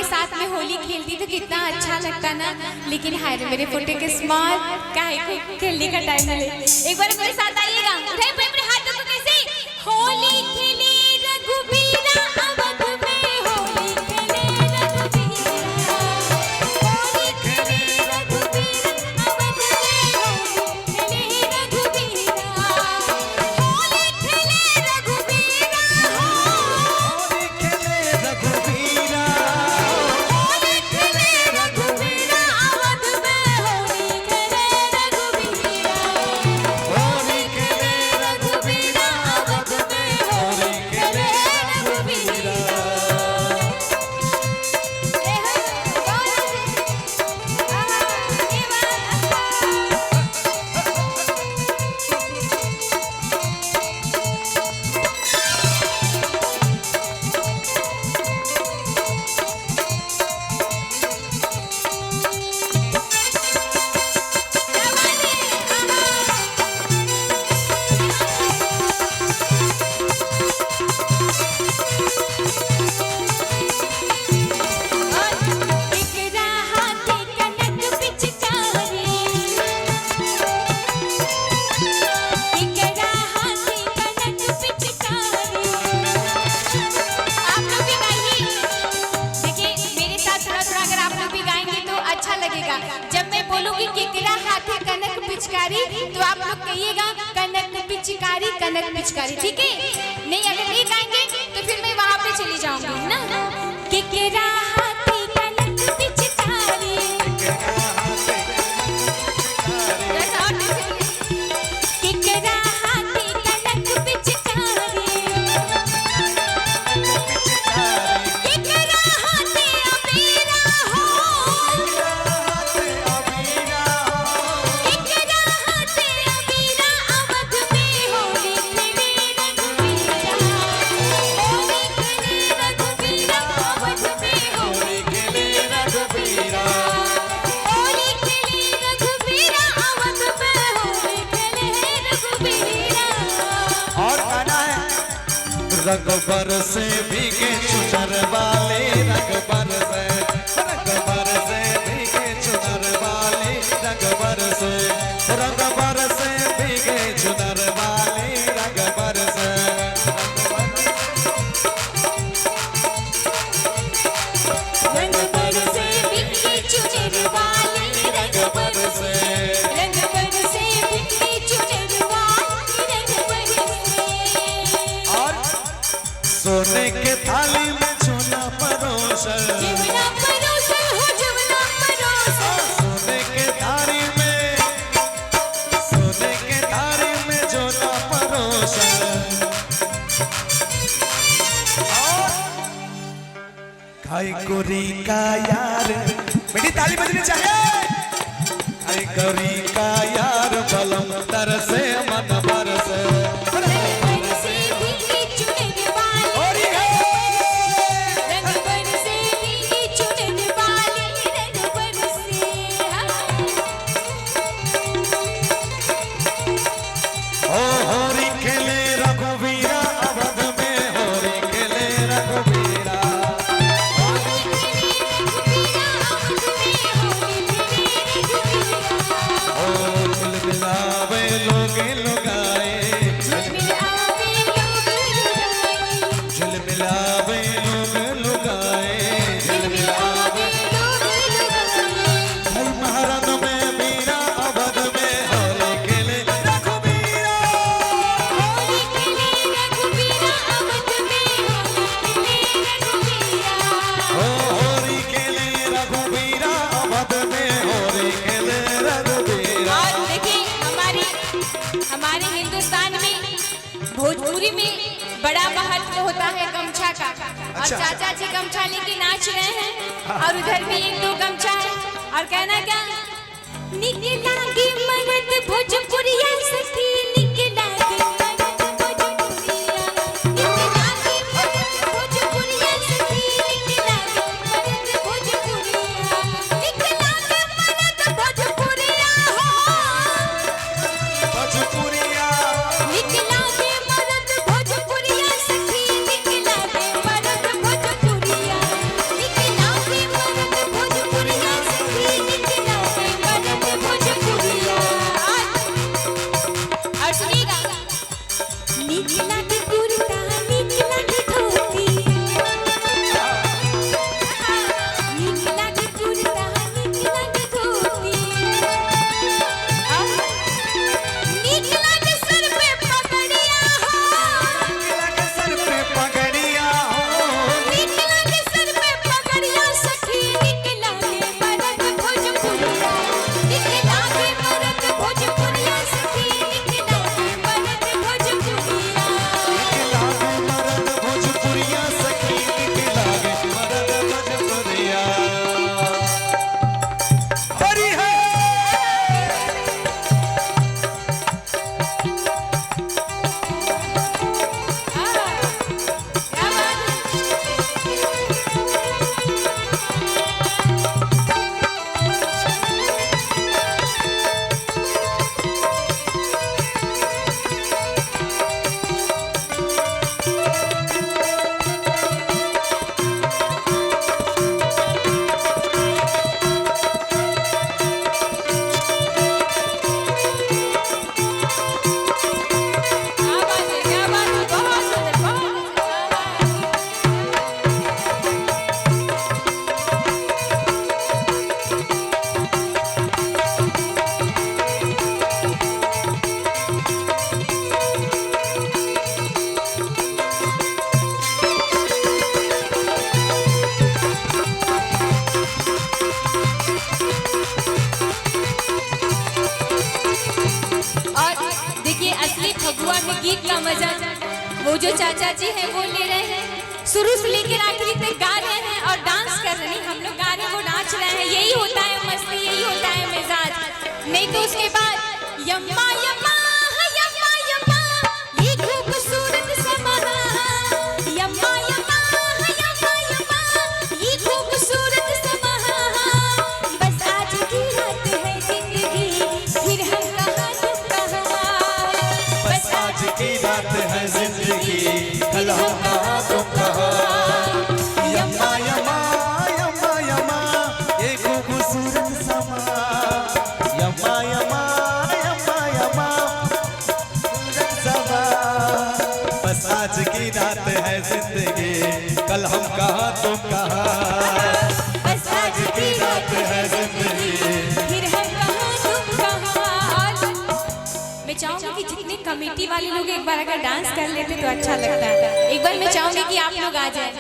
के साथ में होली खेलती तो कितना अच्छा लगता ना। लेकिन हाय रे मेरे फुटे के स्मार्ट काहे को खेलने का टाइम मिले। एक बार मेरे साथ आइएगा, उठाइए अपने हाथों को कैसे। होली खेले रघुबीरा अवध में, होली खेले रघुबीरा, होली खेले रघुबीरा अवध में, होली खेले रघुबीरा, होली खेले रघुबीरा, होली खेले रघुबीरा, होली खेले रघुबीरा अवध में, होली खेले रघुबीरा, होली खेले रघुबीरा अवध में, होली खेले रघुबीरा। जब मैं बोलूंगी केकरा हाथे कनक पिचकारी तो आप लोग कहिएगा कनक पिचकारी, कनक पिचकारी, ठीक है? नहीं अगर नहीं गाएंगे तो फिर मैं वहां पे चली जाऊंगी ना। केकरा हाथे कनक पिचकारी, केकरा हाथे कनक पिचकारी, केकरा हाथे अबीरा हो, रंग बरसे भीगे चुनर वाले, रंग बरसे भीगे चुनर वाले, रंग बरसे भीगे चुनर वाले, रंग बरसे रंग बरसे बिखरे चुनर वाले, रंग बरसे बिखरे चुनर वाले, रंग बरसे। और सोने के थाली में चूना परोसल, जीवना परोसल हो जीवना परोसल, सोने के थाली में चूना परोसल। खाई गोरी का यार, मेरी ताली बजनी चाहिए। खाई गोरी का यार बलम तरसे मन बरसे, बरसे बिखरे चुनर वाले, रंग बरसे बिखरे चुनर वाले, रंग बरसे। ओ होरी खेले रघुबीरा अवध में, होरी खेले रघुबीरा, होली खेले रघुबीरा अवध में, होली खेले रघुबीरा। ओ दिल मिलावे लोगे लुगाए, झिलमिलावे लोग लुगाए, दिल मिलावे लोग लुगाए, झिलमिलावे लोग लुगाए। भाई महारत में बीरा अवध में, होरी खेले रघुबीरा, होली खेले रघुबीरा अवध में, होली खेले रघुबीरा। ओ होरी खेले रघुबीरा अवध में, होरी खेले रघुबीरा। और देखिए हमारे हिंदुस्तान में भोजपुरी में बड़ा महत्व होता है गमछा का। और चाचा जी गमछा लेके नाच रहे हैं और उधर भी एक दो गमछा है और कहना क्या, निकला के मर्द भोजपुरिया सखी, निकला के मर्द भोजपुरिया, निकला के मर्द भोजपुरिया सखी, निकला के मर्द भोजपुरिया, निकला के मर्द भोजपुरिया हो, भोजपुरिया निकला के मर्द भोजपुरिया सखी, निकला के मर्द भोजपुरिया, निकला के ही गीत का मजा वो जो चाचा जी हैं वो ले रहे हैं, शुरू से लेकर आखिरी तक गा रहे हैं और डांस कर रहे हैं। हम लोग गा रहे हैं, वो नाच रहे हैं। यही होता है मस्ती, यही होता है मिजाज। नहीं तो उसके बाद यम्मा यम्मा यम्मा यम्मा ये खूबसूरत समा, यम्मा यम्मा यम्मा यम्मा ये खूबसूरत समा, बस आज की रात है जिंदगी फिर हम कहाँ तुम कहाँ, बस आज की रात है जिंदगी कल हम कहाँ तुम कहाँ। यम्मा यम्मा यम्मा यम्मा ये खूबसूरत समा, यम्मा यम्मा यम्मा यम्मा खूबसूरत समा, बस आज की रात है जिंदगी कल हम कहाँ तुम कहाँ, बस आज की रात है जिंदगी फिर हम कहाँ तुम कहाँ। मैं चाहूंगी कि जितने कमेटी वाले लोग एक बार अगर डांस कर लेते तो अच्छा लगता है। एक बार मैं चाहूंगी कि आप लोग आ जाएं,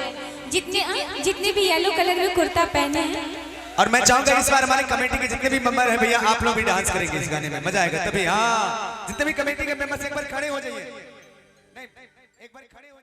जितने भी येलो कलर में कुर्ता पहने हैं। और मैं चाहूंगा इस बार हमारे कमेटी के जितने भी मेंबर हैं भैया आप लोग भी डांस करेंगे इस गाने में, मजा आएगा तभी। हाँ जितने भी कमेटी के मेंबर्स एक बार खड़े हो जाइए, नहीं एक बार खड़े हो